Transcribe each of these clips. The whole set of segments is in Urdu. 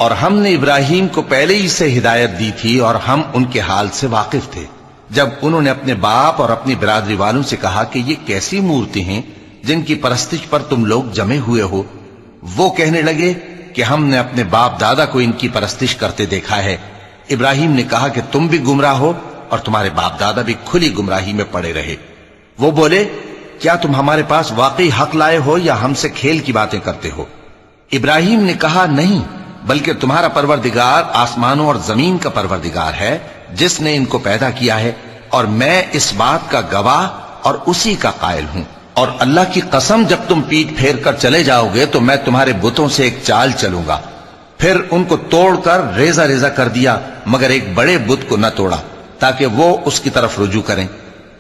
اور ہم نے ابراہیم کو پہلے ہی سے ہدایت دی تھی اور ہم ان کے حال سے واقف تھے۔ جب انہوں نے اپنے باپ اور اپنی برادری والوں سے کہا کہ یہ کیسی مورتی ہیں جن کی پرستش پر تم لوگ جمے ہوئے ہو، وہ کہنے لگے کہ ہم نے اپنے باپ دادا کو ان کی پرستش کرتے دیکھا ہے۔ ابراہیم نے کہا کہ تم بھی گمراہ ہو اور تمہارے باپ دادا بھی کھلی گمراہی میں پڑے رہے۔ وہ بولے، کیا تم ہمارے پاس واقعی حق لائے ہو یا ہم سے کھیل کی باتیں کرتے ہو؟ ابراہیم نے کہا، نہیں، بلکہ تمہارا پروردگار آسمانوں اور زمین کا پروردگار ہے جس نے ان کو پیدا کیا ہے، اور میں اس بات کا گواہ اور اسی کا قائل ہوں۔ اور اللہ کی قسم، جب تم پیٹ پھیر کر چلے جاؤ گے تو میں تمہارے بتوں سے ایک چال چلوں گا۔ پھر ان کو توڑ کر ریزہ ریزہ کر دیا، مگر ایک بڑے بت کو نہ توڑا تاکہ وہ اس کی طرف رجوع کریں۔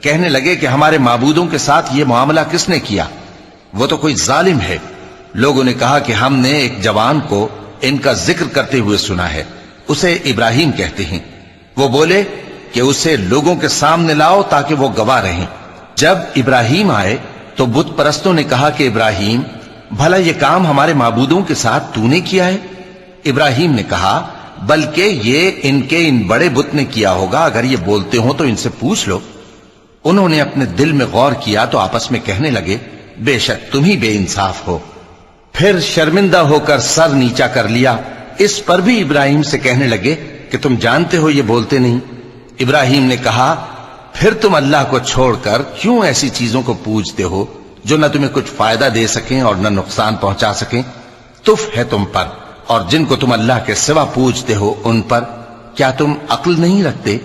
کہنے لگے کہ ہمارے معبودوں کے ساتھ یہ معاملہ کس نے کیا؟ وہ تو کوئی ظالم ہے۔ لوگوں نے کہا کہ ہم نے ایک جوان کو ان کا ذکر کرتے ہوئے سنا ہے، اسے ابراہیم کہتے ہیں۔ وہ بولے کہ اسے لوگوں کے سامنے لاؤ تاکہ وہ گواہ رہیں۔ جب ابراہیم آئے تو بت پرستوں نے کہا کہ ابراہیم، بھلا یہ کام ہمارے معبودوں کے ساتھ تو نے کیا ہے؟ ابراہیم نے کہا، بلکہ یہ ان بڑے بت نے کیا ہوگا، اگر یہ بولتے ہوں تو ان سے پوچھ لو۔ انہوں نے اپنے دل میں غور کیا تو آپس میں کہنے لگے، بے شک تم ہی بے انصاف ہو۔ پھر شرمندہ ہو کر سر نیچا کر لیا۔ اس پر بھی ابراہیم سے کہنے لگے کہ تم جانتے ہو یہ بولتے نہیں۔ ابراہیم نے کہا، پھر تم اللہ کو چھوڑ کر کیوں ایسی چیزوں کو پوجتے ہو جو نہ تمہیں کچھ فائدہ دے سکیں اور نہ نقصان پہنچا سکیں؟ تف ہے تم پر اور جن کو تم اللہ کے سوا پوجتے ہو ان پر، کیا تم عقل نہیں رکھتے؟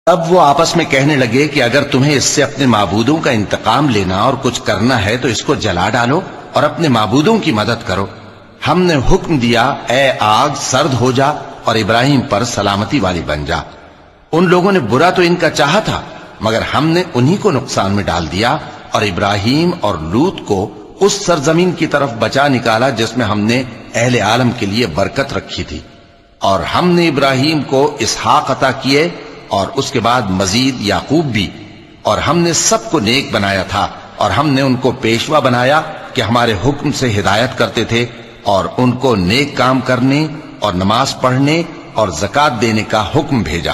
اب وہ آپس میں کہنے لگے کہ اگر تمہیں اس سے اپنے معبودوں کا انتقام لینا اور کچھ کرنا ہے تو اس کو جلا ڈالو اور اپنے معبودوں کی مدد کرو۔ ہم نے حکم دیا، اے آگ سرد ہو جا اور ابراہیم پر سلامتی والی بن جا۔ ان لوگوں نے برا تو ان کا چاہا تھا، مگر ہم نے انہی کو نقصان میں ڈال دیا اور ابراہیم اور لوط کو اس سرزمین کی طرف بچا نکالا جس میں ہم نے اہل عالم کے لیے برکت رکھی تھی۔ اور ہم نے ابراہیم کو اسحاق عطا کیے اور اس کے بعد مزید یعقوب بھی، اور ہم نے سب کو نیک بنایا تھا، اور ہم نے ان کو پیشوا بنایا کہ ہمارے حکم سے ہدایت کرتے تھے، اور ان کو نیک کام کرنے اور نماز پڑھنے اور زکوٰۃ دینے کا حکم بھیجا،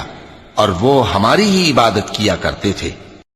اور وہ ہماری ہی عبادت کیا کرتے تھے۔